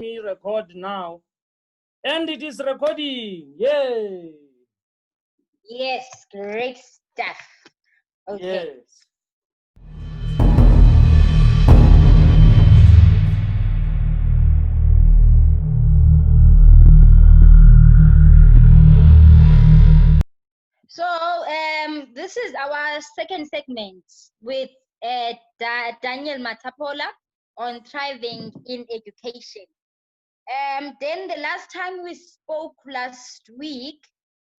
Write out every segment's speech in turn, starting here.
me record now. And it is recording. Yay! Yes, great stuff. Okay. Yes. So this is our second segment with Daniel Matapola on thriving in education. Then the last time we spoke last week,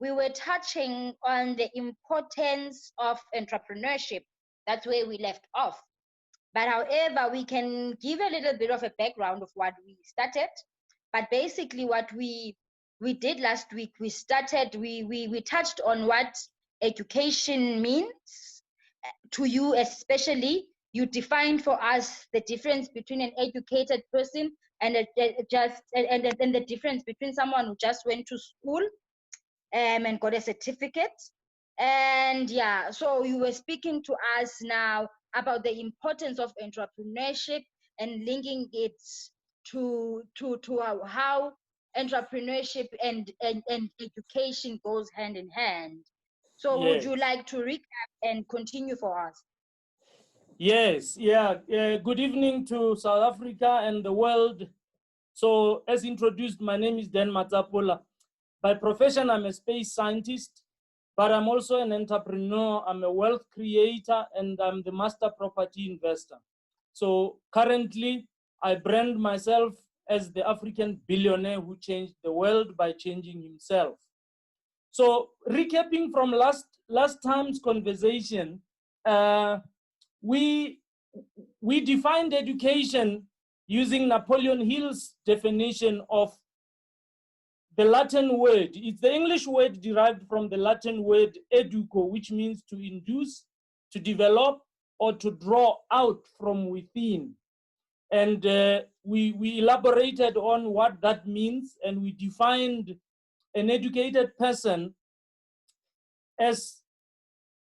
we were touching on the importance of entrepreneurship. That's where we left off. But however, we can give a little bit of a background of what we started. But basically what we did last week, we touched on what education means to you, especially. You defined for us the difference between an educated person and the difference between someone who just went to school and got a certificate. And yeah, so you were speaking to us now about the importance of entrepreneurship and linking it to how entrepreneurship and education goes hand in hand. So Yes. would you like to recap and continue for us? Yes, yeah. Good evening to South Africa and the world. So, as introduced, my name is Dan Matapola. By profession, I'm a space scientist, but I'm also an entrepreneur. I'm a wealth creator, and I'm the master property investor. So, currently, I brand myself as the African billionaire who changed the world by changing himself. So, recapping from last time's conversation, we defined education using Napoleon Hill's definition of the Latin word. It's the English word derived from the Latin word educo, which means to induce, to develop, or to draw out from within. And we elaborated on what that means, and we defined an educated person as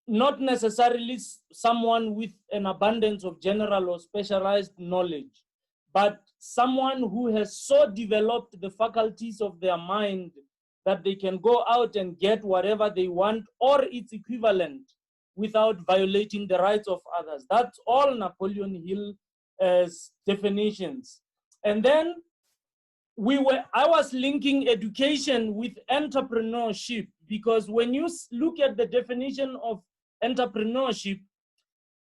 not necessarily someone with an abundance of general or specialized knowledge, but someone who has so developed the faculties of their mind that they can go out and get whatever they want or its equivalent without violating the rights of others. That's all Napoleon Hill's definitions. And then I was linking education with entrepreneurship, because when you look at the definition of entrepreneurship,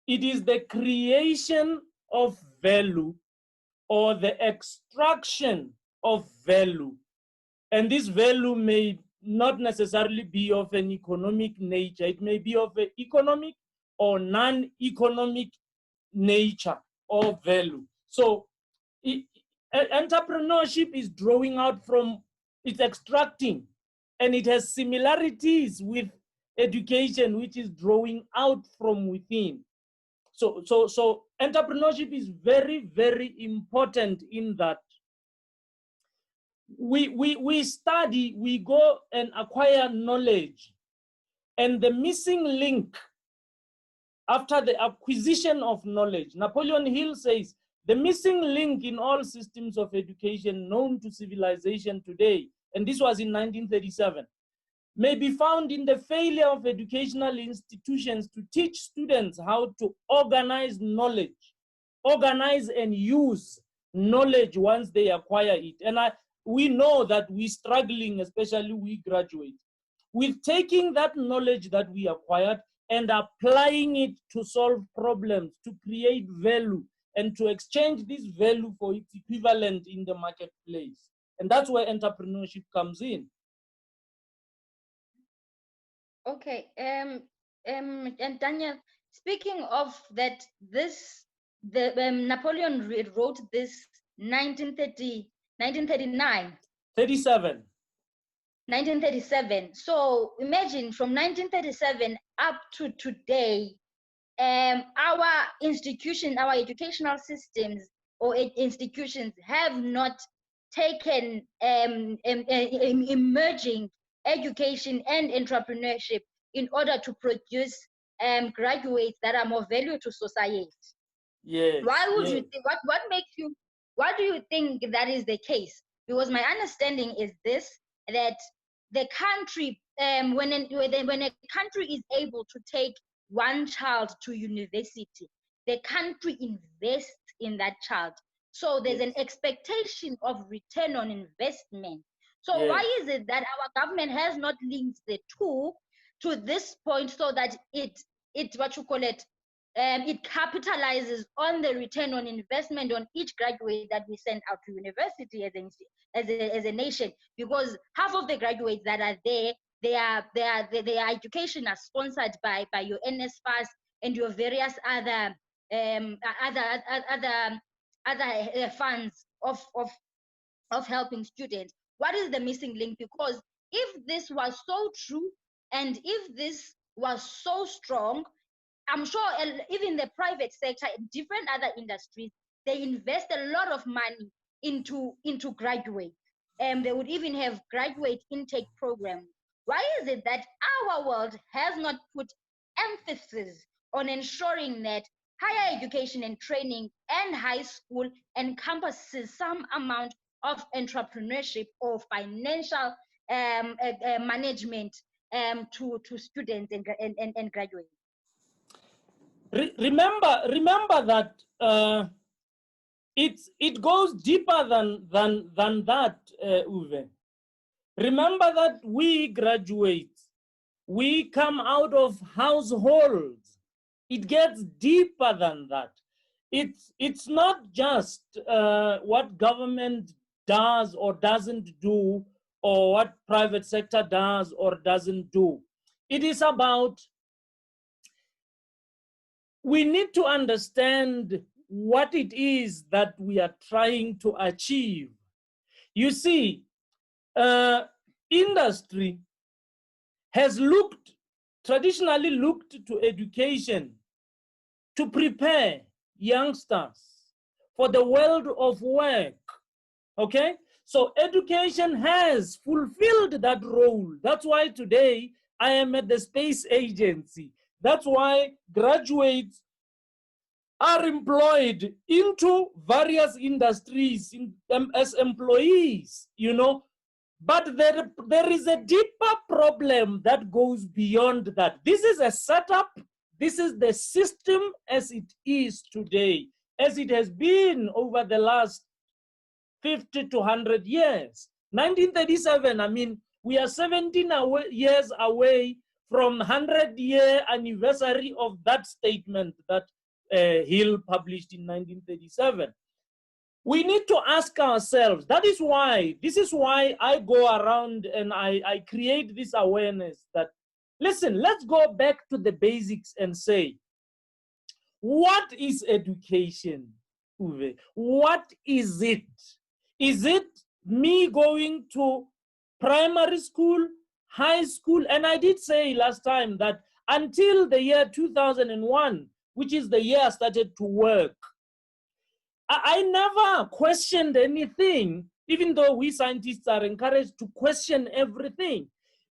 it is the creation of value or the extraction of value. And this value may not necessarily be of an economic nature. It may be of an economic or non-economic nature or value. So entrepreneurship is drawing out from, it's extracting, and it has similarities with education, which is drawing out from within. So entrepreneurship is very, very important in that we study, we go and acquire knowledge, and the missing link after the acquisition of knowledge, Napoleon Hill says, the missing link in all systems of education known to civilization today, and this was in 1937, may be found in the failure of educational institutions to teach students how to organize knowledge, organize and use knowledge once they acquire it. And we know that we're struggling, especially we graduates, with taking that knowledge that we acquired and applying it to solve problems, to create value, and to exchange this value for its equivalent in the marketplace. And that's where entrepreneurship comes in. Okay, and Daniel, speaking of that, Napoleon wrote this 1939. 37. 1937. So imagine from 1937 up to today, our institution, our educational systems or institutions have not taken emerging education and entrepreneurship in order to produce graduates that are more value to society. Yes. Why would yes. you think? What makes you? Why do you think that is the case? Because my understanding is this, that the country, when a country is able to take one child to university, the country invests in that child. So there's an expectation of return on investment. So why is it that our government has not linked the two to this point so that it what you call it, it capitalizes on the return on investment on each graduate that we send out to university as a nation? Because half of the graduates that are there, their education are sponsored by your NSFAS and your various other funds of helping students. What is the missing link? Because if this was so true and if this was so strong, I'm sure even the private sector and different other industries, they invest a lot of money into graduates. And they would even have graduate intake programs. Why is it that our world has not put emphasis on ensuring that higher education and training and high school encompasses some amount of entrepreneurship or financial management to students and graduates? Remember that it goes deeper than that, Uwe. Remember that we graduates, we come out of households. It gets deeper than that. It's not just what government does or doesn't do, or what private sector does or doesn't do. It is about, we need to understand what it is that we are trying to achieve. You see, industry has traditionally looked to education to prepare youngsters for the world of work, okay? So education has fulfilled that role. That's why today I am at the space agency. That's why graduates are employed into various industries as employees, you know. But there is a deeper problem that goes beyond that. This is a setup. This is the system as it is today, as it has been over the last 50 to 100 years. 1937, I mean, we are 17 years away from 100-year anniversary of that statement that Hill published in 1937. We need to ask ourselves, this is why I go around and I create this awareness that, listen, let's go back to the basics and say, what is education, Uwe? What is it? Is it me going to primary school, high school? And I did say last time that until the year 2001, which is the year I started to work, I never questioned anything, even though we scientists are encouraged to question everything.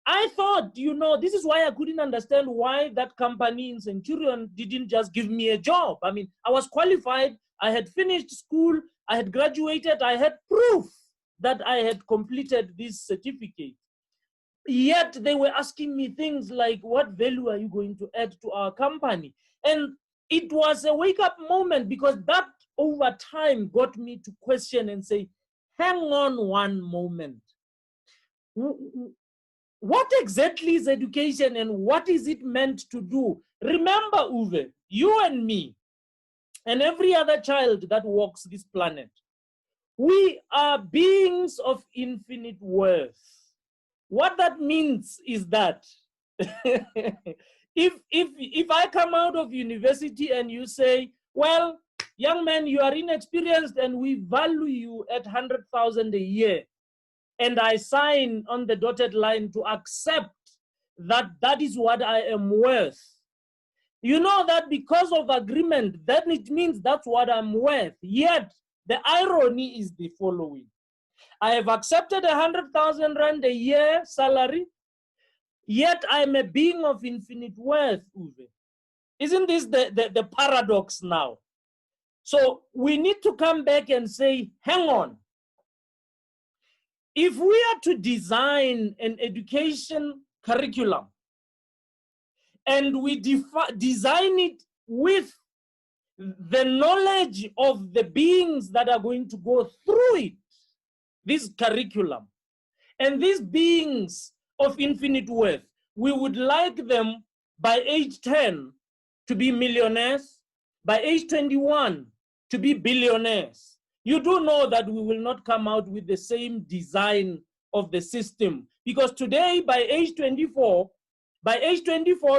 I thought, you know, this is why I couldn't understand why that company in Centurion didn't just give me a job. I mean, I was qualified, I had finished school, I had graduated, I had proof that I had completed this certificate. Yet they were asking me things like, what value are you going to add to our company? And it was a wake-up moment, because that over time got me to question and say, hang on one moment. What exactly is education and what is it meant to do? Remember, Uwe, you and me, and every other child that walks this planet, we are beings of infinite worth. What that means is that if I come out of university and you say, well, young man, you are inexperienced and we value you at 100,000 a year, and I sign on the dotted line to accept that that is what I am worth, you know that because of agreement, then it means that's what I'm worth. Yet the irony is the following. I have accepted 100,000 rand a year salary, yet I'm a being of infinite worth, Uwe. Isn't this the paradox now? So we need to come back and say, hang on. If we are to design an education curriculum and we design it with the knowledge of the beings that are going to go through it, this curriculum, and these beings of infinite worth, we would like them by age 10 to be millionaires, by age 21 to be billionaires. You do know that we will not come out with the same design of the system, because today by age 24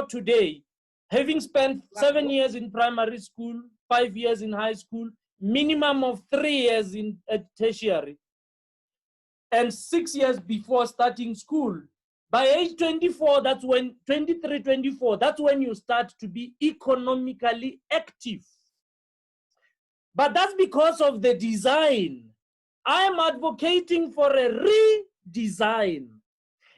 today, having spent 7 years in primary school, 5 years in high school, minimum of 3 years in tertiary, and 6 years before starting school, by age 24, that's when, 23, 24, that's when you start to be economically active. But that's because of the design. I am advocating for a redesign.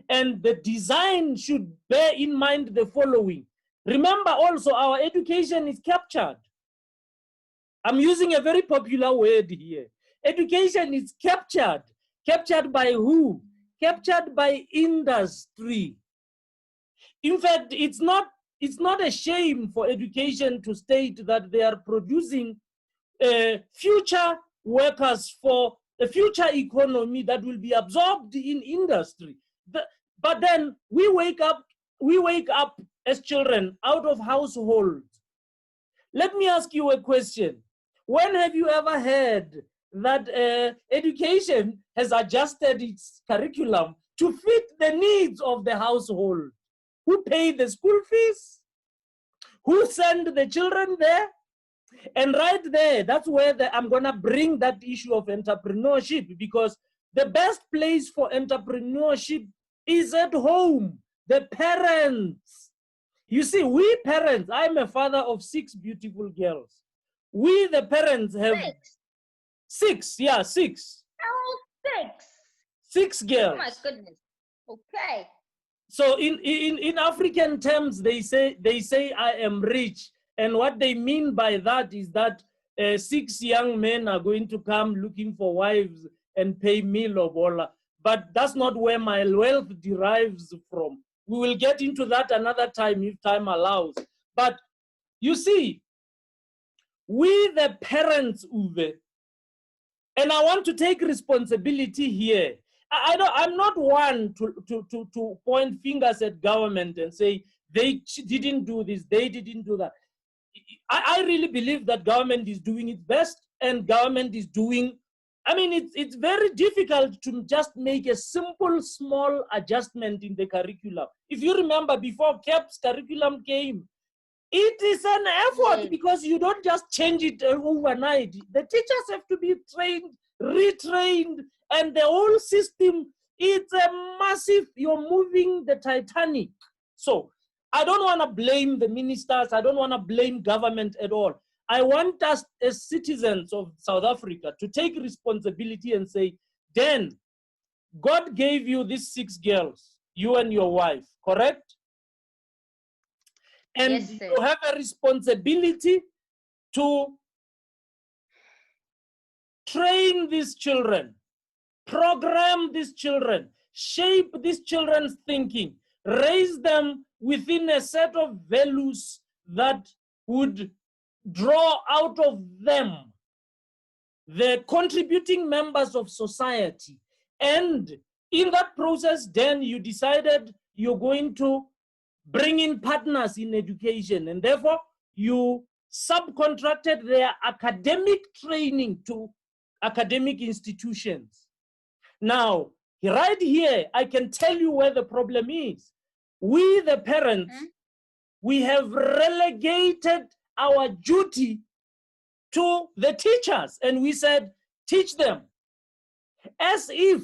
And the design should bear in mind the following. Remember also, our education is captured. I'm using a very popular word here. Education is captured. Captured by who? Captured by industry. In fact, it's not a shame for education to state that they are producing future workers for a future economy that will be absorbed in industry. But then we wake up as children out of households. Let me ask you a question. When have you ever heard that education has adjusted its curriculum to fit the needs of the household? Who pay the school fees? Who send the children there? And right there, that's where I'm gonna bring that issue of entrepreneurship, because the best place for entrepreneurship is at home, the parents. You see, we parents, I'm a father of 6 beautiful girls. We, the parents, have 6, yeah, 6. Oh, 6. 6 girls. Oh my goodness. Okay. So in African terms, they say I am rich. And what they mean by that is that 6 young men are going to come looking for wives and pay me lobola. But that's not where my wealth derives from. We will get into that another time if time allows. But you see, we the parents, Uwe, and I want to take responsibility here. I'm not one to point fingers at government and say they didn't do this, they didn't do that. I really believe that government is doing its best, and government is doing, I mean, it's very difficult to just make a simple, small adjustment in the curriculum. If you remember, before KEP's curriculum came, it is an effort because you don't just change it overnight. The teachers have to be trained, retrained, and the whole system, it's a massive, you're moving the Titanic. So I don't want to blame the ministers. I don't want to blame government at all. I want us as citizens of South Africa to take responsibility and say, Dan, God gave you these 6 girls, you and your wife, correct? And yes, you have a responsibility to train these children, program these children, shape these children's thinking, raise them within a set of values that would draw out of them the contributing members of society. And in that process, then you decided you're going to bring in partners in education, and therefore you subcontracted their academic training to academic institutions. Now, right here, I can tell you where the problem is. We, the parents, we have relegated our duty to the teachers, and we said, teach them. As if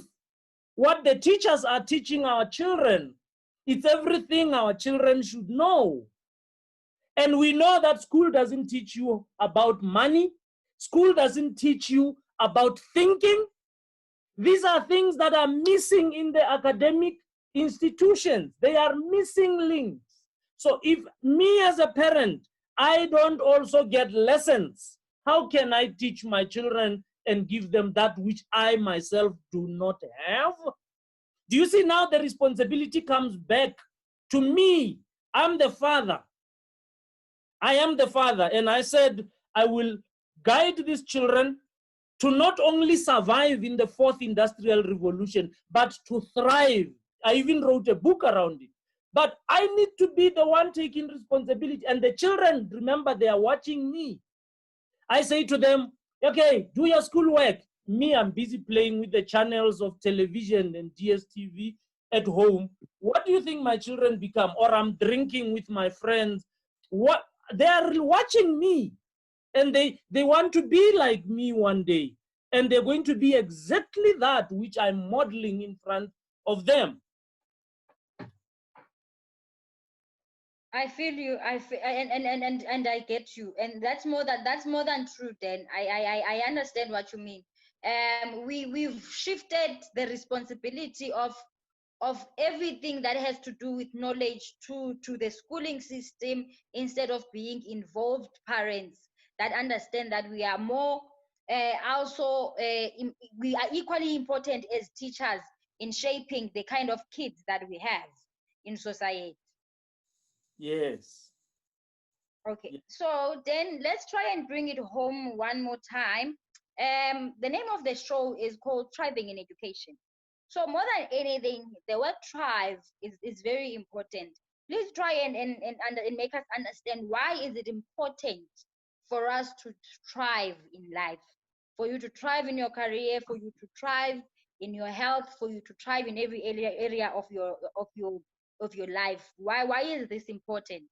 what the teachers are teaching our children, it's everything our children should know. And we know that school doesn't teach you about money. School doesn't teach you about thinking. These are things that are missing in the academic institutions. They are missing links. So if me as a parent, I don't also get lessons How can I teach my children and give them that which I myself do not have? Do you see now the responsibility comes back to me? I'm the father. I am the father. And I said, I will guide these children to not only survive in the fourth industrial revolution, but to thrive. I even wrote a book around it. But I need to be the one taking responsibility. And the children, remember, they are watching me. I say to them, okay, do your schoolwork. Me, I'm busy playing with the channels of television and DSTV at home. What do you think my children become? Or I'm drinking with my friends. What? They are watching me. And they want to be like me one day. And they're going to be exactly that which I'm modeling in front of them. I feel you. I feel, and I get you. And that's more than true. Then I understand what you mean. We've shifted the responsibility of everything that has to do with knowledge to the schooling system, instead of being involved parents that understand that we are more we are equally important as teachers in shaping the kind of kids that we have in society. Yes. Okay, Yes. so then let's try and bring it home one more time. The name of the show is called Thriving in Education. So more than anything, the word thrive is very important. Please try and make us understand, why is it important for us to thrive in life, for you to thrive in your career, for you to thrive in your health, for you to thrive in every area of your life. Why is this important?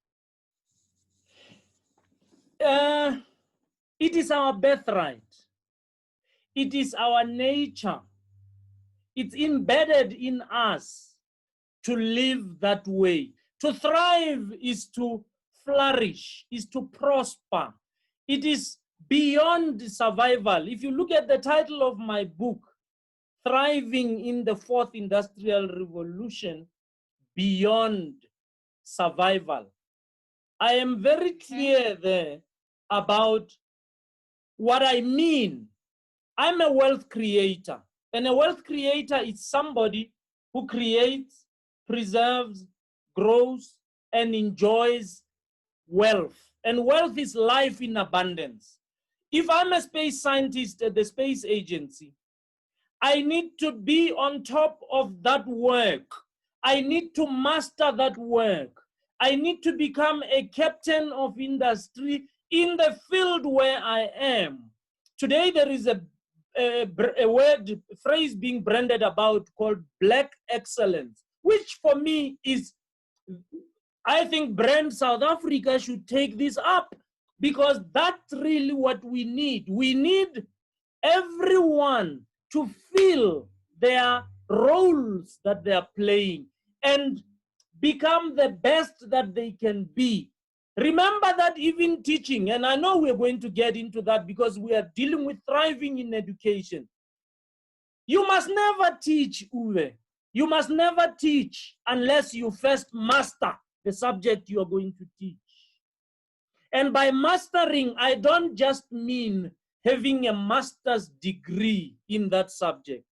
It is our birthright. It is our nature. It's embedded in us to live that way. To thrive is to flourish, is to prosper. It is beyond survival. If you look at the title of my book, Thriving in the Fourth Industrial Revolution, Beyond Survival, I am very clear there about what I mean. I'm a wealth creator, and a wealth creator is somebody who creates, preserves, grows, and enjoys wealth. And wealth is life in abundance. If I'm a space scientist at the space agency, I need to be on top of that work. I need to master that work. I need to become a captain of industry in the field where I am. Today, there is a phrase being branded about called Black excellence, which for me is, I think Brand South Africa should take this up, because that's really what we need. We need everyone to feel their roles that they are playing and become the best that they can be. Remember that even teaching, and I know we're going to get into that because we are dealing with thriving in education. You must never teach, Uwe. You must never teach unless you first master the subject you are going to teach. And by mastering, I don't just mean having a master's degree in that subject.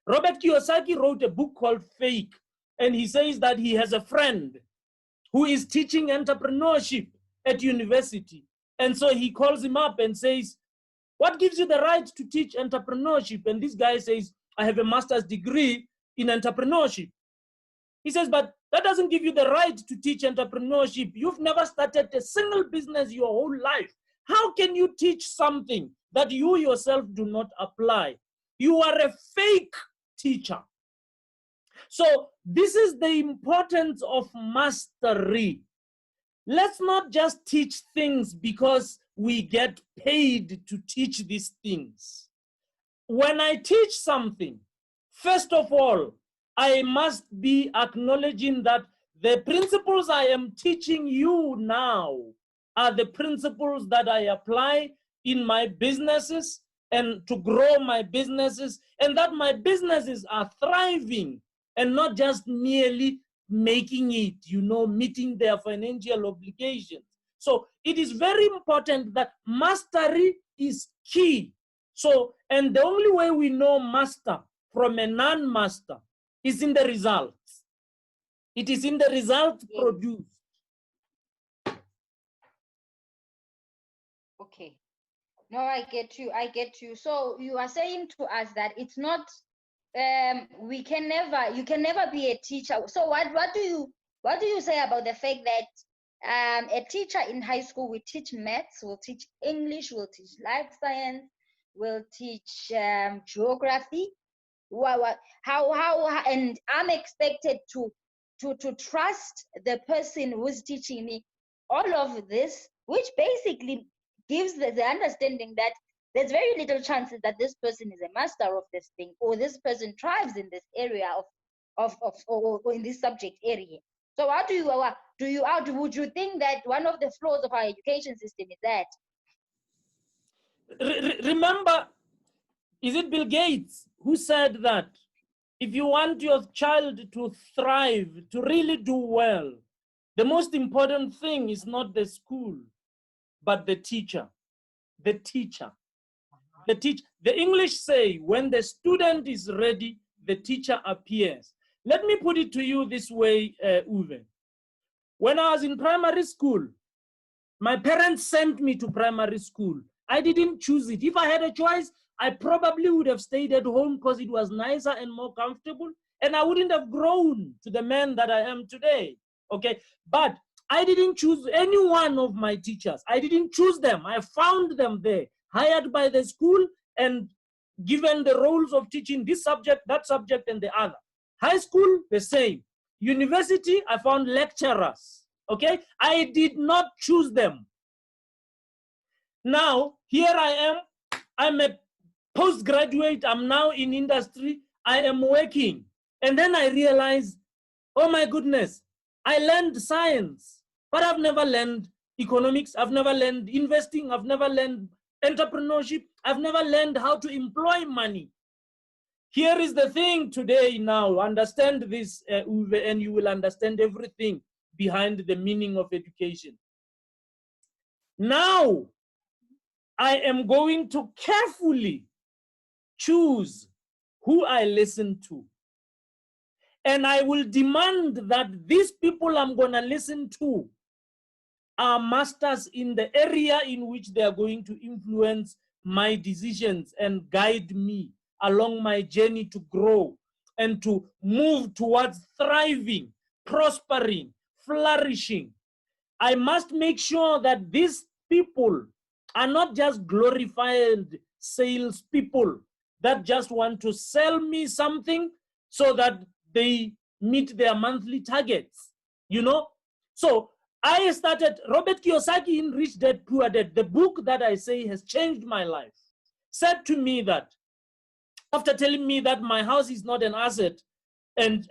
Robert Kiyosaki wrote a book called Fake, and he says that he has a friend who is teaching entrepreneurship at university. And so he calls him up and says, what gives you the right to teach entrepreneurship? And this guy says, I have a master's degree in entrepreneurship. He says, but that doesn't give you the right to teach entrepreneurship. You've never started a single business your whole life. How can you teach something that you yourself do not apply? You are a fake teacher. So this is the importance of mastery. Let's not just teach things because we get paid to teach these things. When I teach something, first of all, I must be acknowledging that the principles I am teaching you now are the principles that I apply in my businesses and to grow my businesses, and that my businesses are thriving and not just merely making it, meeting their financial obligations. So it is very important that mastery is key. So, and the only way we know master from a non-master is in the results. It is in the results produced. Okay. No, I get you. I get you. So you are saying to us that it's not, you can never be a teacher. So what do you say about the fact that a teacher in high school will teach maths, will teach English, will teach life science, will teach geography? How and I'm expected to trust the person who's teaching me all of this, which basically gives the understanding that there's very little chances that this person is a master of this thing, or this person thrives in this area or in this subject area. So how would you think that one of the flaws of our education system is that? Remember, is it Bill Gates who said that if you want your child to thrive, to really do well, the most important thing is not the school, but the teacher. The teacher. The teacher. The English say, when the student is ready, the teacher appears. Let me put it to you this way, Uwe. When I was in primary school, my parents sent me to primary school. I didn't choose it. If I had a choice, I probably would have stayed at home because it was nicer and more comfortable, and I wouldn't have grown to the man that I am today. Okay, but I didn't choose any one of my teachers. I didn't choose them. I found them there, hired by the school and given the roles of teaching this subject, that subject, and the other. High school, the same. University, I found lecturers. Okay, I did not choose them. Now, here I am. I'm a postgraduate. I'm now in industry. I am working. And then I realized, oh my goodness, I learned science, but I've never learned economics. I've never learned investing. I've never learned entrepreneurship. I've never learned how to employ money. Here is the thing today now. Understand this, Uwe, and you will understand everything behind the meaning of education. Now, I am going to carefully choose who I listen to. And I will demand that these people I'm going to listen to are masters in the area in which they are going to influence my decisions and guide me along my journey to grow and to move towards thriving, prospering, flourishing. I must make sure that these people are not just glorified salespeople that just want to sell me something so that they meet their monthly targets, you know? So I started, Robert Kiyosaki in Rich Dad, Poor Dad, the book that I say has changed my life, said to me that, after telling me that my house is not an asset and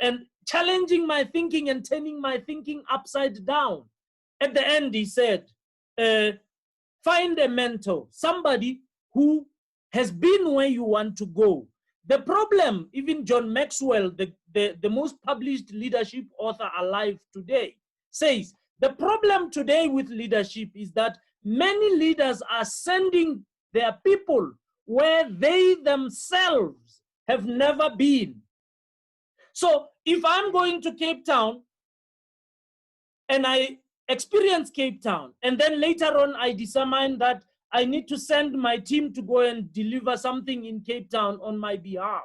challenging my thinking and turning my thinking upside down, at the end he said, find a mentor, somebody who has been where you want to go. The problem, even John Maxwell, the most published leadership author alive today, says the problem today with leadership is that many leaders are sending their people where they themselves have never been. So if I'm going to Cape Town and I experience Cape Town, and then later on I determine that I need to send my team to go and deliver something in Cape Town on my behalf,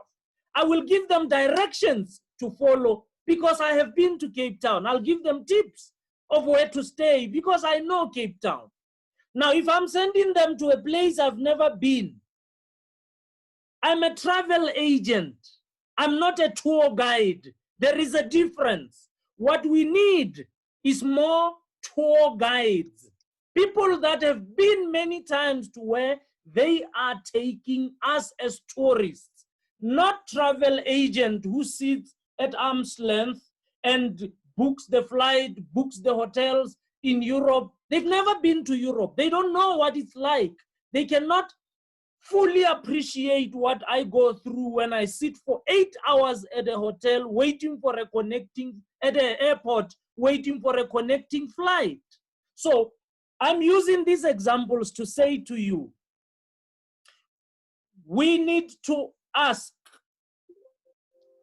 I will give them directions to follow because I have been to Cape Town. I'll give them tips of where to stay because I know Cape Town. Now, if I'm sending them to a place I've never been, I'm a travel agent. I'm not a tour guide. There is a difference. What we need is more tour guides. People that have been many times to where they are taking us as tourists, not travel agent who sits at arm's length and books the flight, books the hotels in Europe. They've never been to Europe. They don't know what it's like. They cannot fully appreciate what I go through when I sit for 8 hours at a hotel waiting for a connecting, at an airport, waiting for a connecting flight. So I'm using these examples to say to you, we need to ask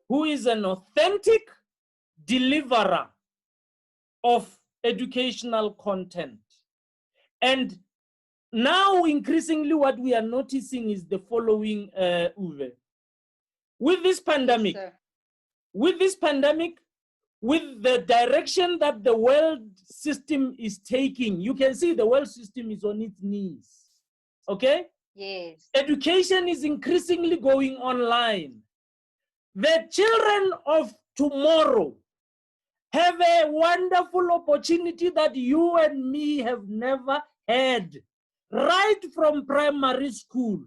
who is an authentic deliverer of educational content. And now increasingly what we are noticing is the following, Uwe. With this pandemic, Yes, with the direction that the world system is taking, you can see the world system is on its knees, okay? yes. Education is increasingly going online. The children of tomorrow have a wonderful opportunity that you and me have never had. Right from primary school,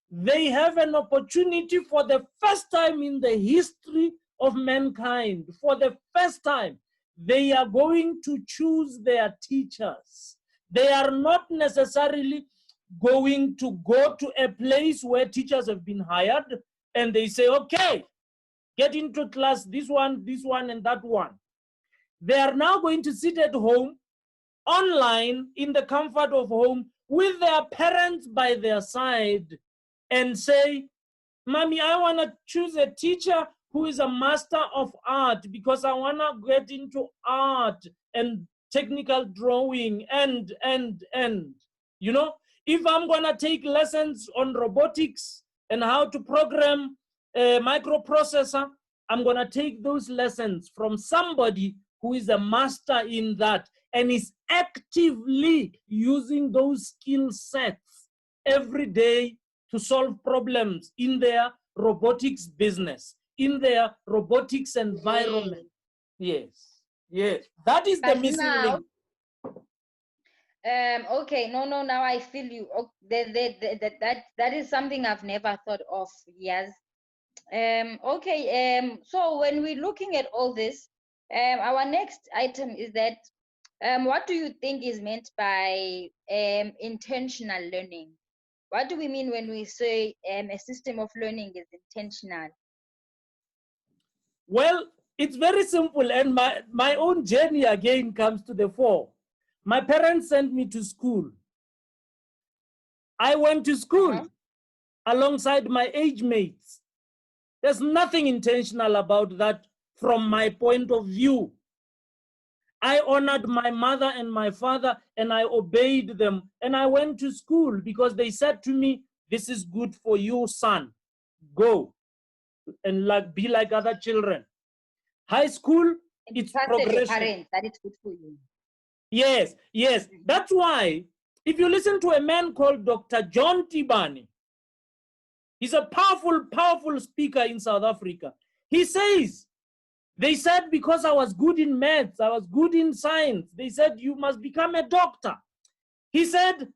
they have an opportunity for the first time in the history of mankind. For the first time, they are going to choose their teachers. They are not necessarily going to go to a place where teachers have been hired and they say, okay, get into class, this one, and that one. They are now going to sit at home, online, in the comfort of home, with their parents by their side, and say, Mommy, I want to choose a teacher who is a master of art because I want to get into art and technical drawing and. You know, if I'm going to take lessons on robotics and how to program a microprocessor, I'm going to take those lessons from somebody who is a master in that and is actively using those skill sets every day to solve problems in their robotics business, in their robotics environment. Yes, yes. That is the missing link. Okay, no, now I feel you. That is something I've never thought of. Yes. Okay, so when we're looking at all this, our next item is that what do you think is meant by intentional learning? What do we mean when we say a system of learning is intentional? Well, it's very simple, and my own journey again comes to the fore. My parents sent me to school. I went to school alongside my age mates. There's nothing intentional about that from my point of view. I honored my mother and my father and I obeyed them. And I went to school because they said to me, this is good for you, son. Go and be like other children. High school, it's progression. Parents, that is good for you. Yes, yes. That's why if you listen to a man called Dr. John Tibani, he's a powerful, powerful speaker in South Africa. He says, they said because I was good in maths, I was good in science, they said you must become a doctor. He said,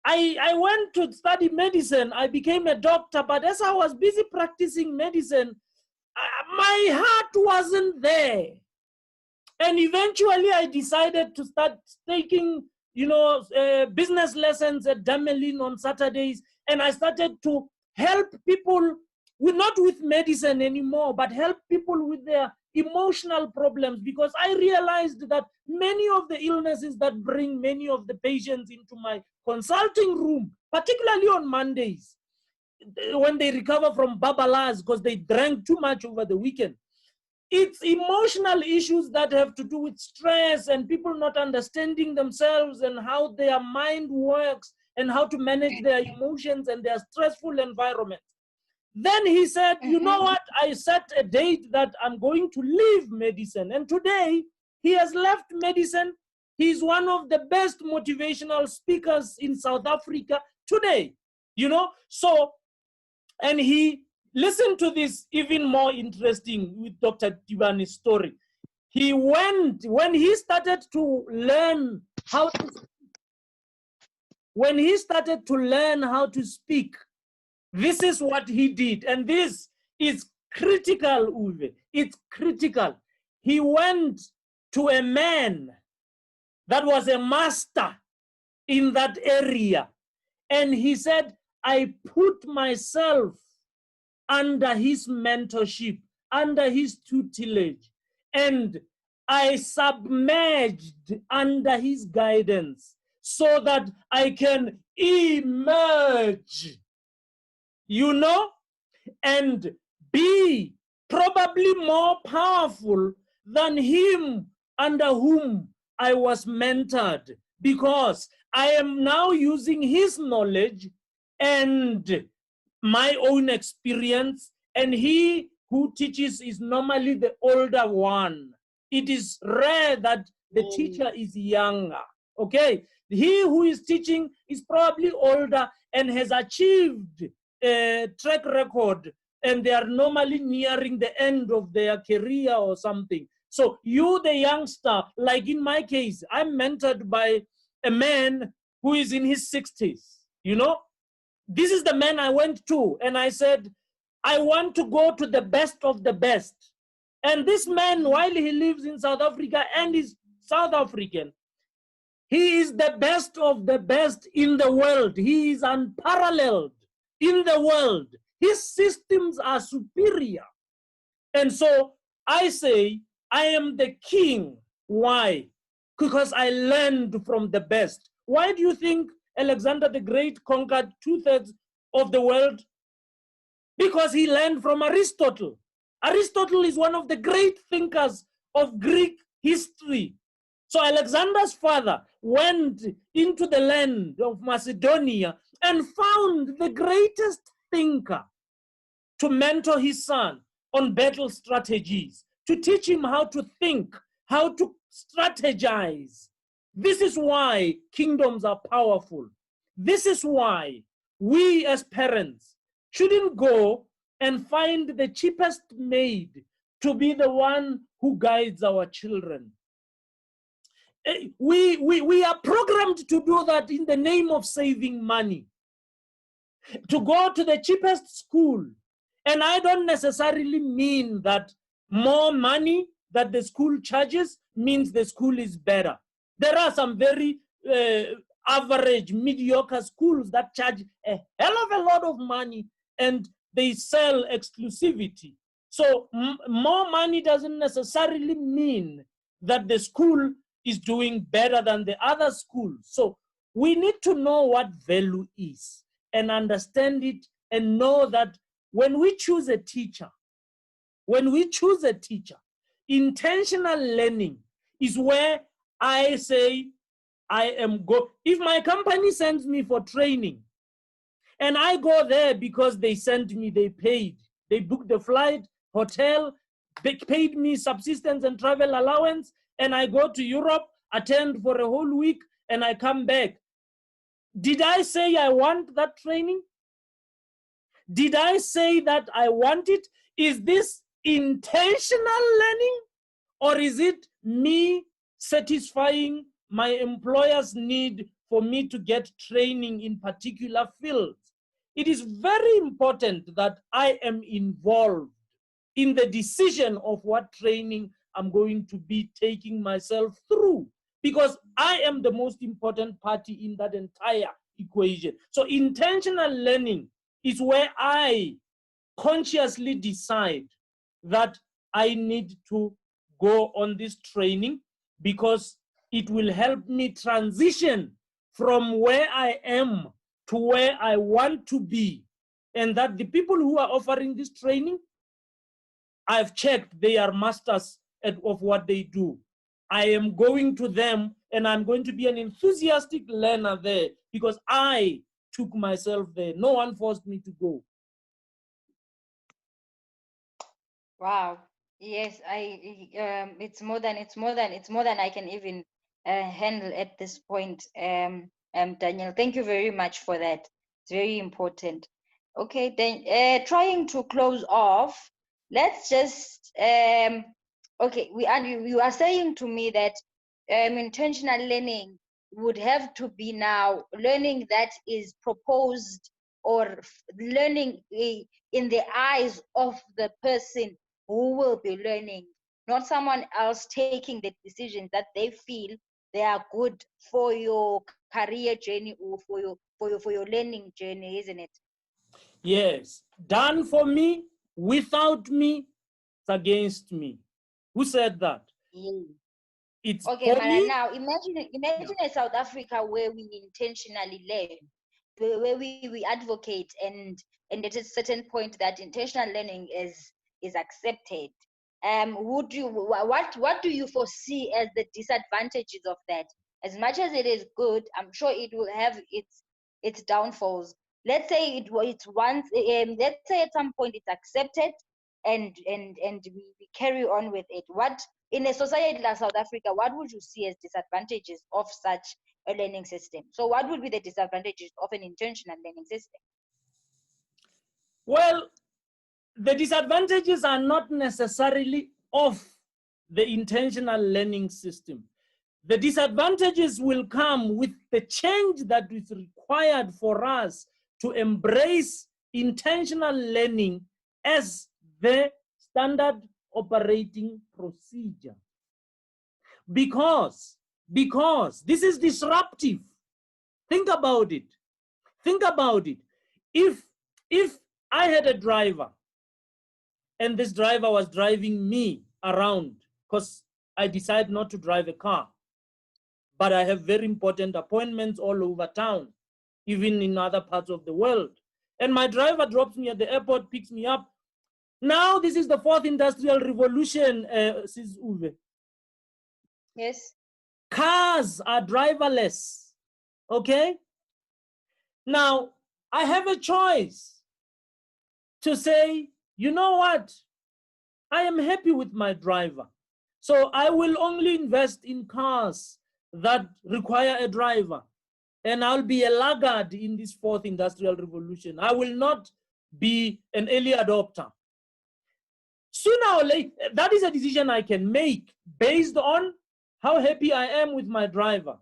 I went to study medicine, I became a doctor, but as I was busy practicing medicine, my heart wasn't there. And eventually I decided to start taking, business lessons at Damelin on Saturdays. And I started to help people not with medicine anymore, but help people with their emotional problems, because I realized that many of the illnesses that bring many of the patients into my consulting room, particularly on Mondays, when they recover from babalas because they drank too much over the weekend, it's emotional issues that have to do with stress and people not understanding themselves and how their mind works and how to manage their emotions and their stressful environment. Then he said, you know what? I set a date that I'm going to leave medicine. And today he has left medicine. He's one of the best motivational speakers in South Africa today, So, and he, listen to this even more interesting with Dr. Tibani's story. He went, when he started to learn how to speak, this is what he did. And this is critical, Uwe. It's critical. He went to a man that was a master in that area. And he said, I put myself under his mentorship, under his tutelage, and I submerged under his guidance so that I can emerge, you know, and be probably more powerful than him under whom I was mentored, because I am now using his knowledge and my own experience, and he who teaches is normally the older one. It is rare that the teacher is younger, okay? He who is teaching is probably older and has achieved a track record, and they are normally nearing the end of their career or something. So you, the youngster, like in my case, I'm mentored by a man who is in his 60s, you know? This is the man I went to, and I said, I want to go to the best of the best. And this man, while he lives in South Africa and is South African, he is the best of the best in the world. He is unparalleled in the world. His systems are superior. And so I say, I am the king. Why? Because I learned from the best. Why do you think Alexander the Great conquered 2/3 of the world? Because he learned from Aristotle. Aristotle is one of the great thinkers of Greek history. So Alexander's father went into the land of Macedonia and found the greatest thinker to mentor his son on battle strategies, to teach him how to think, how to strategize. This is why kingdoms are powerful. This is why we as parents shouldn't go and find the cheapest maid to be the one who guides our children. We are programmed to do that in the name of saving money, to go to the cheapest school. And I don't necessarily mean that more money that the school charges means the school is better. There are some very average, mediocre schools that charge a hell of a lot of money and they sell exclusivity. So more money doesn't necessarily mean that the school is doing better than the other schools. So we need to know what value is and understand it, and know that when we choose a teacher, intentional learning is where I say I am if my company sends me for training and I go there because they sent me, they paid, they booked the flight, hotel, they paid me subsistence and travel allowance, and I go to Europe, attend for a whole week, and I come back. Did I say I want that training? Did I say that I want it? Is this intentional learning, or is it me satisfying my employer's need for me to get training in particular fields? It is very important that I am involved in the decision of what training I'm going to be taking myself through, because I am the most important party in that entire equation. So intentional learning is where I consciously decide that I need to go on this training because it will help me transition from where I am to where I want to be. And that the people who are offering this training, I've checked, they are masters of what they do. I am going to them and I'm going to be an enthusiastic learner there because I took myself there. No one forced me to go. Wow. Yes, it's more than I can even handle at this point. Daniel, thank you very much for that. It's very important. Okay, then trying to close off, let's just okay, you are saying to me that intentional learning would have to be now learning that is proposed, or learning in the eyes of the person who will be learning, not someone else taking the decisions that they feel they are good for your career journey or for your learning journey, isn't it? Yes, done for me, without me, it's against me. Who said that? It's Okay, Mara, poly. now imagine a South Africa where we intentionally learn, where we advocate, and at a certain point that intentional learning is accepted. Would you what do you foresee as the disadvantages of that? As much as it is good, I'm sure it will have its downfalls. Let's say it's once let's say at some point it's accepted, and we carry on with it. What in a society like South Africa, what would you see as disadvantages of such a learning system? So what would be the disadvantages of an intentional learning system? Well, the disadvantages are not necessarily of the intentional learning system. The disadvantages will come with the change that is required for us to embrace intentional learning as the standard operating procedure. Because this is disruptive. Think about it. Think about it. If I had a driver and this driver was driving me around because I decide not to drive a car, but I have very important appointments all over town, even in other parts of the world. And my driver drops me at the airport, picks me up. Now this is the fourth industrial revolution, Sis Uwe. Yes. Cars are driverless, okay? Now, I have a choice to say, you know what? I am happy with my driver. So I will only invest in cars that require a driver. And I'll be a laggard in this fourth industrial revolution. I will not be an early adopter. Sooner or later, that is a decision I can make based on how happy I am with my driver.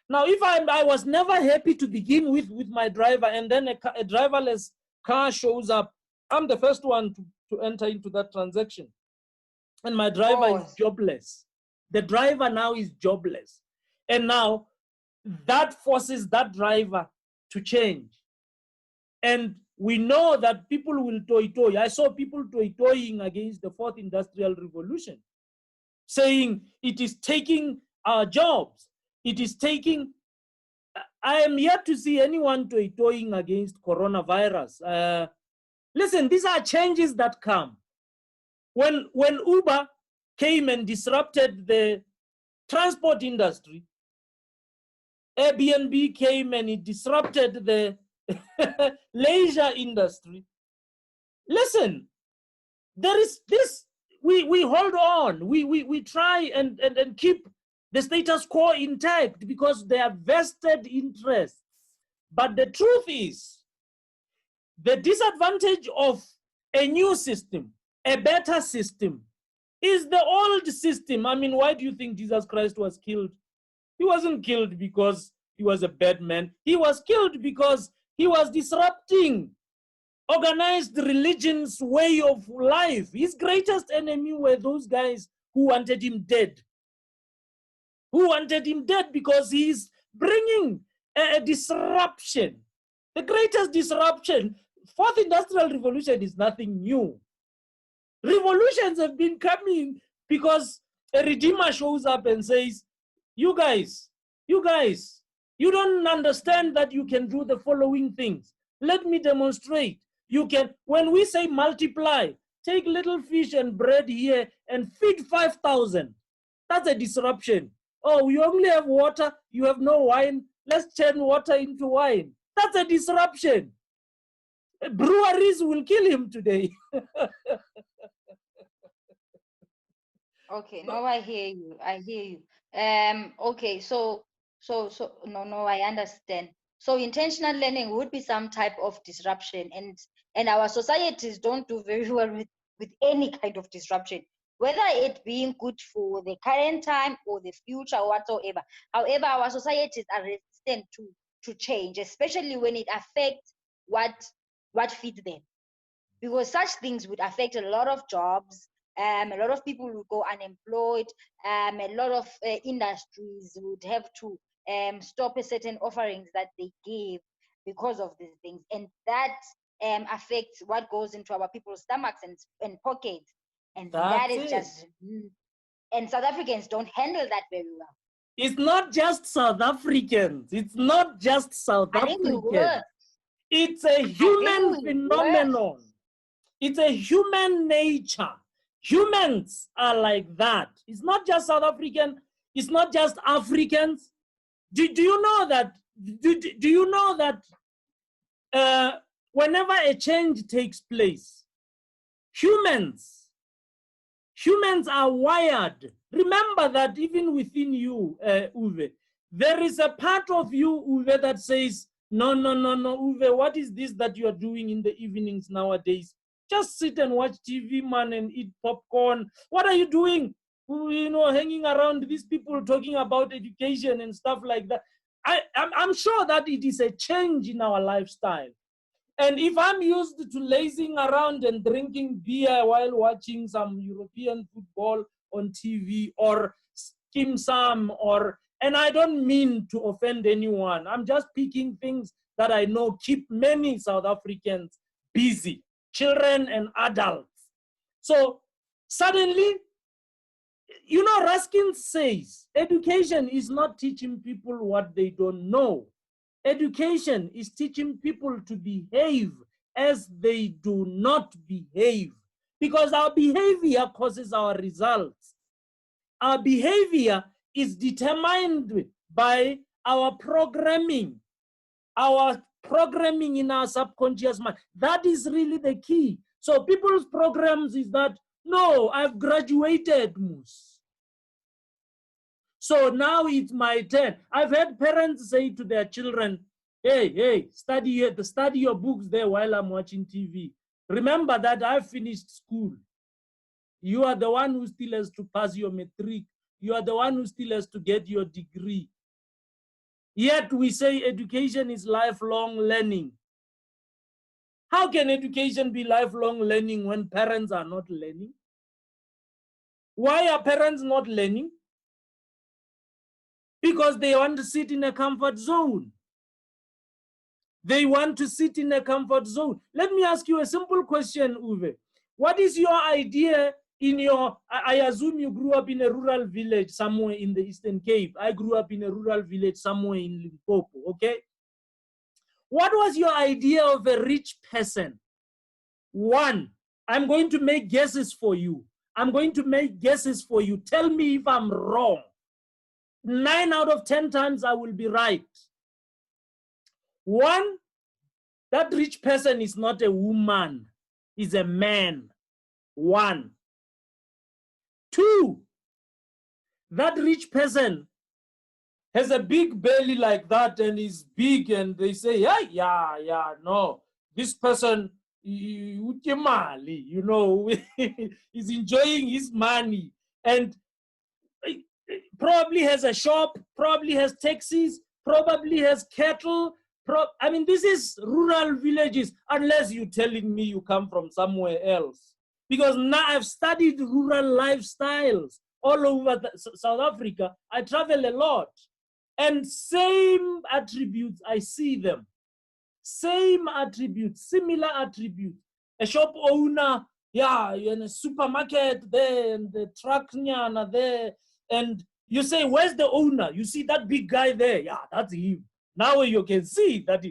Now, if I was never happy to begin with my driver, and then a driverless car shows up, I'm the first one to enter into that transaction. And my driver is jobless. The driver now is jobless. And now that forces that driver to change. And we know that people will toy. I saw people toying against the fourth industrial revolution, saying it is taking our jobs. It is taking, I am yet to see anyone toying against coronavirus. Listen, these are changes that come. When Uber came and disrupted the transport industry, Airbnb came and it disrupted the leisure industry. Listen, there is this, we hold on, we try and keep the status quo intact because they are vested interests. But the truth is, the disadvantage of a new system, a better system, is the old system. I mean, why do you think Jesus Christ was killed? He wasn't killed because he was a bad man. He was killed because he was disrupting organized religion's way of life. His greatest enemy were those guys who wanted him dead. Who wanted him dead because he's bringing a disruption. The greatest disruption. Fourth industrial revolution is nothing new. Revolutions have been coming because a redeemer shows up and says, you guys, you don't understand that you can do the following things. Let me demonstrate. You can, when we say multiply, take little fish and bread here and feed 5,000. That's a disruption. Oh, you only have water, you have no wine. Let's turn water into wine. That's a disruption. Breweries will kill him today. Okay, no, I hear you. I hear you. Okay, so no, I understand. So intentional learning would be some type of disruption, and our societies don't do very well with any kind of disruption, whether it being good for the current time or the future or whatsoever. However, our societies are resistant to change, especially when it affects what feeds them, because such things would affect a lot of jobs. A lot of people will go unemployed. A lot of industries would have to stop a certain offerings that they give because of these things, and that affects what goes into our people's stomachs and pockets, and that That's is it. just And South Africans don't handle that very well. It's not just South Africans. It's not just South I think we Africans. were. It's a human we phenomenon. It's a human nature. Humans are like that. It's not just South African. It's not just Africans. Do you know that? Do you know that whenever a change takes place, humans are wired. Remember that even within you, Uwe, there is a part of you, Uwe, that says, no, Uwe, what is this that you are doing in the evenings nowadays? Just sit and watch TV, man, and eat popcorn. What are you doing? You know, hanging around these people talking about education and stuff like that. I'm sure that it is a change in our lifestyle. And if I'm used to lazing around and drinking beer while watching some European football on TV or skim sam, and I don't mean to offend anyone. I'm just picking things that I know keep many South Africans busy, children and adults. So suddenly, you know, Ruskin says, education is not teaching people what they don't know. Education is teaching people to behave as they do not behave, because our behavior causes our results. Our behavior is determined by our programming in our subconscious mind. That is really the key. So people's programs is that, no, I've graduated, Moose. So now it's my turn. I've heard parents say to their children, hey, study your books there while I'm watching TV. Remember that I've finished school. You are the one who still has to pass your matric. You are the one who still has to get your degree. Yet we say education is lifelong learning. How can education be lifelong learning when parents are not learning? Why are parents not learning? Because they want to sit in a comfort zone. They want to sit in a comfort zone. Let me ask you a simple question, Uwe. What is your idea in your, I assume you grew up in a rural village somewhere in the Eastern Cape. I grew up in a rural village somewhere in Limpopo, okay? What was your idea of a rich person? One, I'm going to make guesses for you. I'm going to make guesses for you. Tell me if I'm wrong. 9 out of 10 times I will be right. One, that rich person is not a woman, is a man. One. Two, that rich person has a big belly like that and is big, and they say, yeah, no, this person, you know, is enjoying his money and probably has a shop, probably has taxis, probably has cattle. I mean, this is rural villages, unless you're telling me you come from somewhere else. Because now I've studied rural lifestyles all over South Africa. I travel a lot. And same attributes, I see them. Same attributes, similar attributes. A shop owner, yeah, you're in a supermarket there, and the truck are there. And you say, where's the owner? You see that big guy there? Yeah, that's him. Now you can see that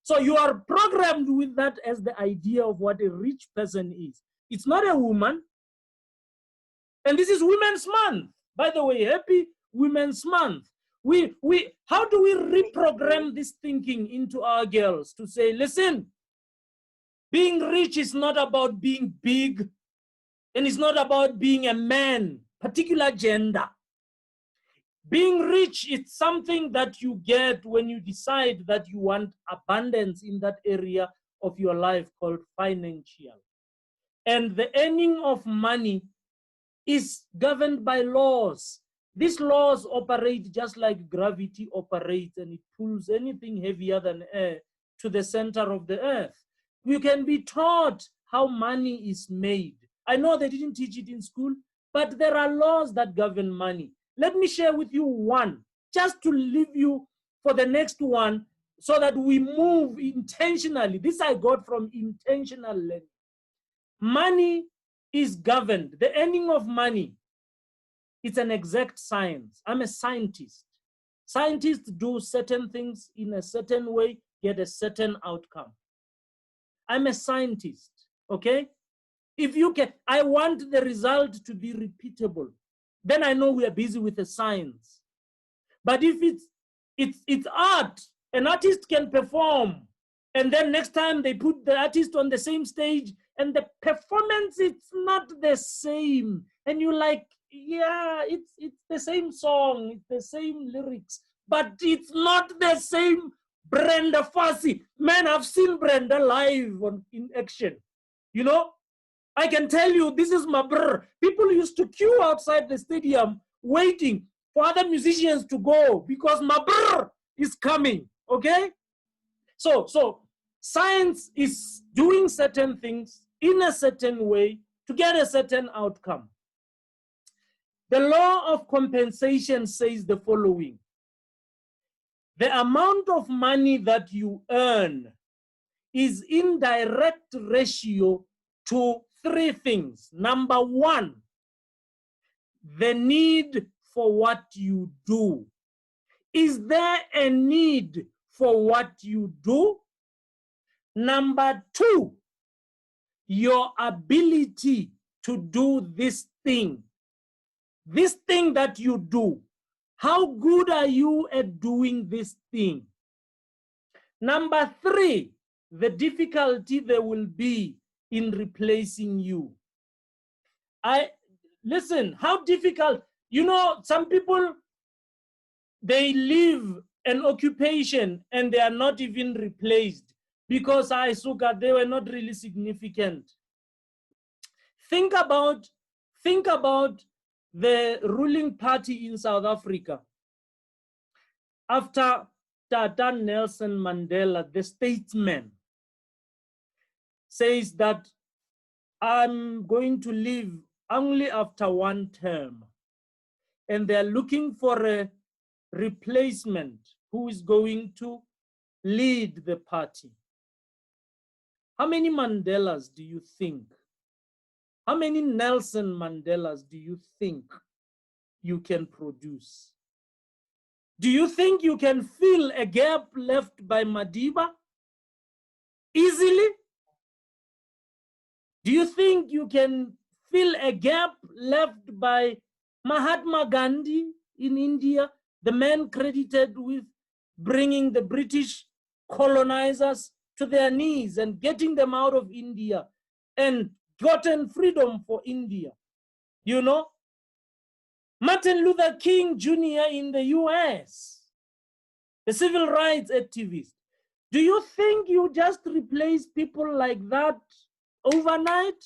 so you are programmed with that as the idea of what a rich person is. It's not a woman. And this is Women's Month. By the way, happy Women's Month. How do we reprogram this thinking into our girls to say, listen, being rich is not about being big, and it's not about being a man, particular gender. Being rich is something that you get when you decide that you want abundance in that area of your life called financial. And the earning of money is governed by laws. These laws operate just like gravity operates, and it pulls anything heavier than air to the center of the earth. You can be taught how money is made. I know they didn't teach it in school, but there are laws that govern money. Let me share with you one, just to leave you for the next one, so that we move intentionally. This I got from intentional learning. Money is governed. The earning of money It's an exact science. I'm a scientist. Scientists do certain things in a certain way, get a certain outcome. I'm a scientist, okay? If you can, I want the result to be repeatable. Then I know we are busy with the science. But if it's art, an artist can perform, and then next time they put the artist on the same stage and the performance, it's not the same. And you like, yeah, it's the same song, it's the same lyrics, but it's not the same Brenda Fassie. Man, I've seen Brenda live in action. You know, I can tell you, this is my brr. People used to queue outside the stadium waiting for other musicians to go because my brr is coming, okay? So science is doing certain things in a certain way to get a certain outcome. The law of compensation says the following: the amount of money that you earn is in direct ratio to three things. Number one, the need for what you do. Is there a need for what you do? Number two, your ability to do this thing that you do. How good are you at doing this thing? Number three, the difficulty there will be in replacing you. Listen, how difficult, you know, some people, they leave an occupation and they are not even replaced because they were not really significant. Think about the ruling party in South Africa. After Tata Nelson Mandela, the statesman, says that I'm going to leave only after one term, and they're looking for a replacement who is going to lead the party. How many Mandelas do you think? How many Nelson Mandelas do you think you can produce? Do you think you can fill a gap left by Madiba easily? Do you think you can fill a gap left by Mahatma Gandhi in India, the man credited with bringing the British colonizers to their knees and getting them out of India and gotten freedom for India? You know, Martin Luther King Jr. in the US, the civil rights activist. Do you think you just replace people like that overnight?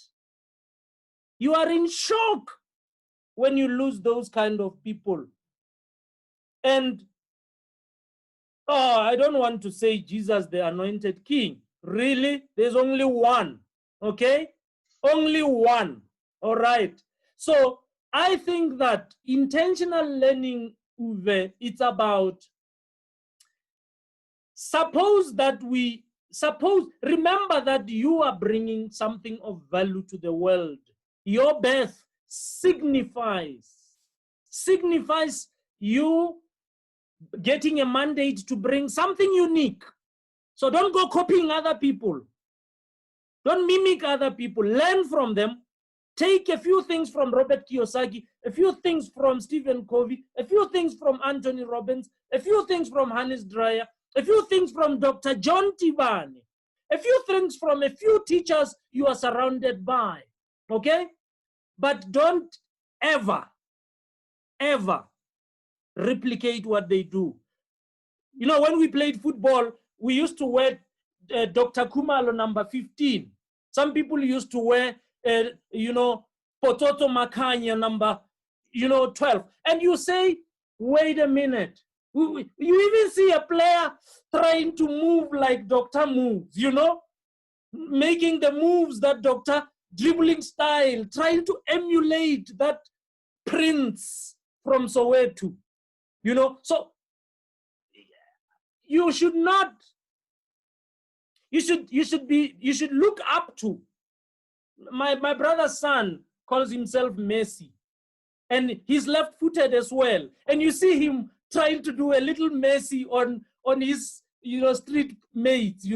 You are in shock when you lose those kind of people. And I don't want to say Jesus, the anointed king. Really? There's only one, okay? Only one, all right? So I think that intentional learning, Uwe, it's about, remember that you are bringing something of value to the world. Your birth signifies you getting a mandate to bring something unique. So don't go copying other people. Don't mimic other people. Learn from them. Take a few things from Robert Kiyosaki, a few things from Stephen Covey, a few things from Anthony Robbins, a few things from Hannes Dreyer, a few things from Dr. John Tivani, a few things from a few teachers you are surrounded by, okay? But don't ever replicate what they do. You know, when we played football, we used to wear Dr. Kumalo number 15. Some people used to wear, you know, Pototo Makanya number, 12. And you say, wait a minute. You even see a player trying to move like Dr. moves, you know, making the moves that Dr. dribbling style, trying to emulate that Prince from Soweto, you know. So you should not, you should look up to. My brother's son calls himself Messi. and he's left-footed as well. And you see him trying to do a little mercy on his, street mates,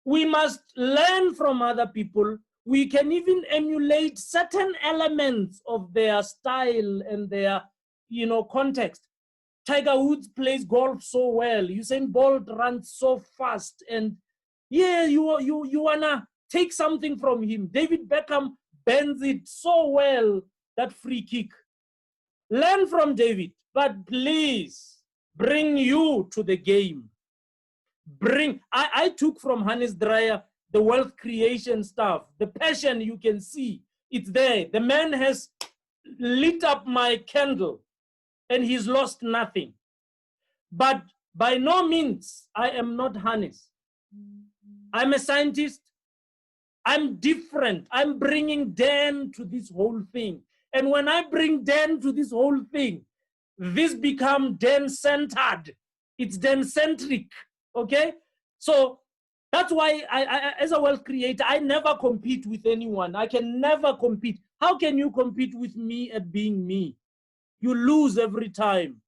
We must learn from other people. We can even emulate certain elements of their style and their, context. Tiger Woods plays golf so well. Usain Bolt runs so fast. And yeah, you wanna take something from him. David Beckham bends it so well, that free kick. Learn from David, but please bring you to the game. I took from Hannes Dreyer the wealth creation stuff, the passion you can see, it's there. The man has lit up my candle and he's lost nothing. But by no means, I am not Hannes. I'm a scientist. I'm different. I'm bringing Dan to this whole thing. And when I bring Dan to this whole thing, this becomes Dan-centered. It's Dan-centric, okay? So that's why I, as a wealth creator, I never compete with anyone. I can never compete. How can you compete with me at being me? You lose every time.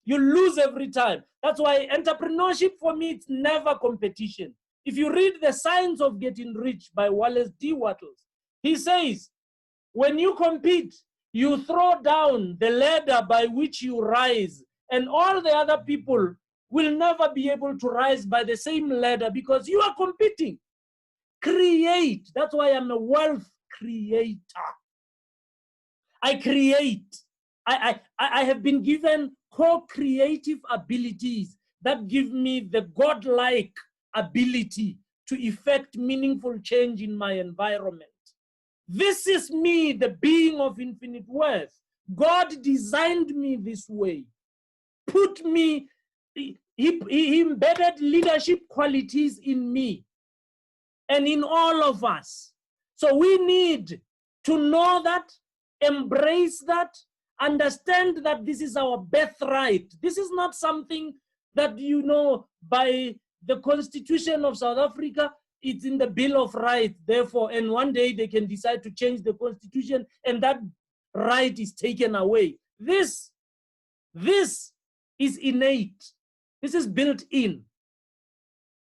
You lose every time. That's why entrepreneurship for me, it's never competition. If you read The Science of Getting Rich by Wallace D. Wattles, he says, when you compete, you throw down the ladder by which you rise, and all the other people will never be able to rise by the same ladder because you are competing. Create. That's why I'm a wealth creator. I create. I have been given co-creative abilities that give me the godlike ability to effect meaningful change in my environment. This is me, the being of infinite worth. God designed me this way. Put me, he embedded leadership qualities in me and in all of us. So we need to know that, embrace that, understand that this is our birthright. This is not something that, by the Constitution of South Africa, it's in the Bill of Rights, therefore, and one day they can decide to change the Constitution and that right is taken away. This is innate. This is built in.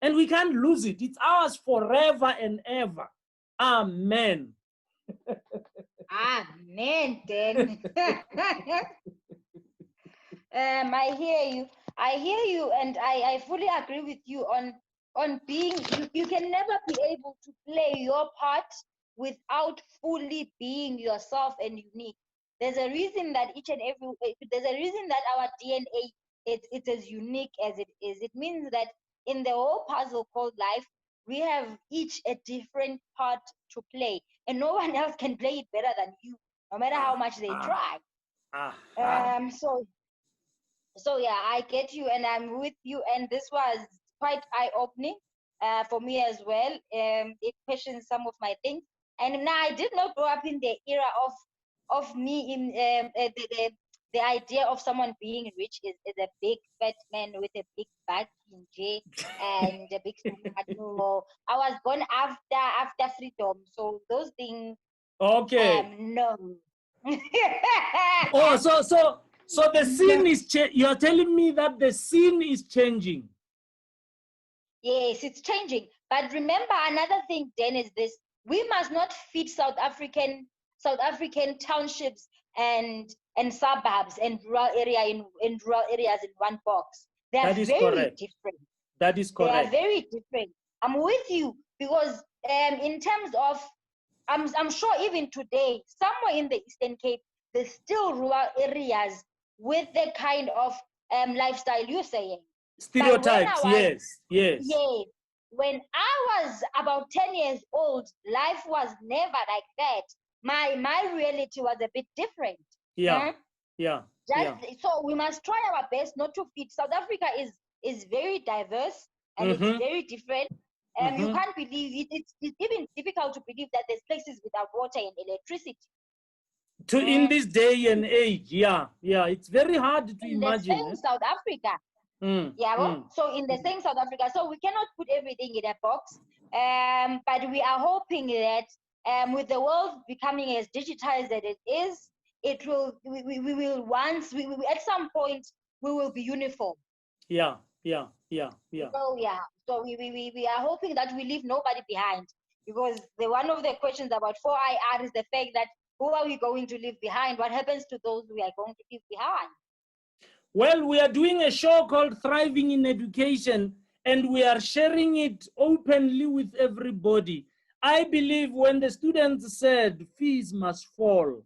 And we can't lose it. It's ours forever and ever. Amen. Amen, then. I hear you, and I fully agree with you on being, you can never be able to play your part without fully being yourself and unique. There's a reason that there's a reason that our DNA it's as unique as it is. It means that in the whole puzzle called life, we have each a different part to play, and no one else can play it better than you, no matter how much they try. So yeah, I get you, and I'm with you, and this was quite eye-opening for me as well. It questions some of my things, and now I did not grow up in the era of me in the idea of someone being rich is a big fat man with a big back in J and a big no. I was born after freedom, so those things. Okay. No. Oh, so the scene is you're telling me that the scene is changing. Yes, it's changing. But remember another thing, Dan, is this: we must not fit South African townships and suburbs and rural areas in one box. They are very different. That is correct. They are very different. I'm with you because in terms of, I'm sure even today, somewhere in the Eastern Cape, there's still rural areas with the kind of lifestyle you're saying. Stereotypes, yes. Yes. When I was about 10 years old, life was never like that. My reality was a bit different. Yeah. So we must try our best not to fit. South Africa is very diverse and it's very different. You can't believe it. It's even difficult to believe that there's places without water and electricity. In this day and age, it's very hard to imagine. In the same South Africa. So in the same South Africa, so we cannot put everything in a box. But we are hoping that with the world becoming as digitized as it is, it will, we will once, at some point, we will be uniform. Yeah. So yeah, so we are hoping that we leave nobody behind, because one of the questions about 4IR is the fact that who are we going to leave behind? What happens to those we are going to leave behind? Well, we are doing a show called Thriving in Education, and we are sharing it openly with everybody. I believe when the students said fees must fall,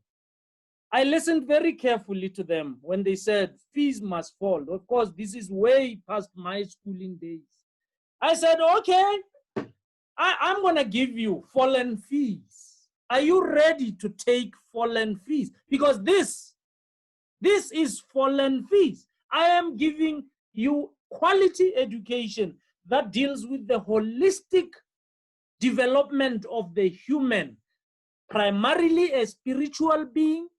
I listened very carefully to them when they said fees must fall. Of course, this is way past my schooling days. I said, okay, I'm going to give you fallen fees. Are you ready to take fallen fees? Because this is fallen fees. I am giving you quality education that deals with the holistic development of the human, primarily a spiritual being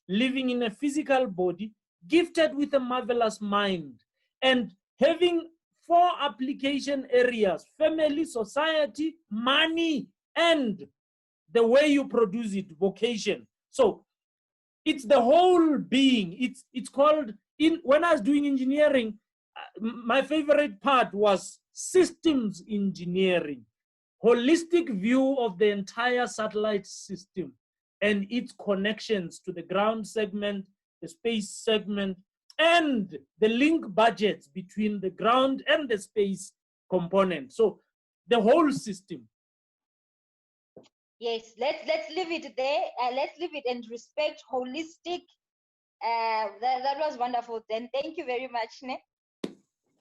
living in a physical body, gifted with a marvelous mind, and having 4 application areas: family, society, money, and the way you produce it, vocation. So it's the whole being. It's called, when I was doing engineering, my favorite part was systems engineering, holistic view of the entire satellite system and its connections to the ground segment, the space segment, and the link budgets between the ground and the space component. So the whole system. Yes, let's leave it there. Let's leave it and respect holistic. That was wonderful. Then thank you very much, Ne.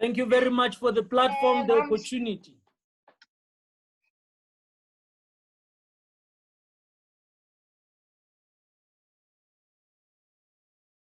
Thank you very much for the platform, the opportunity.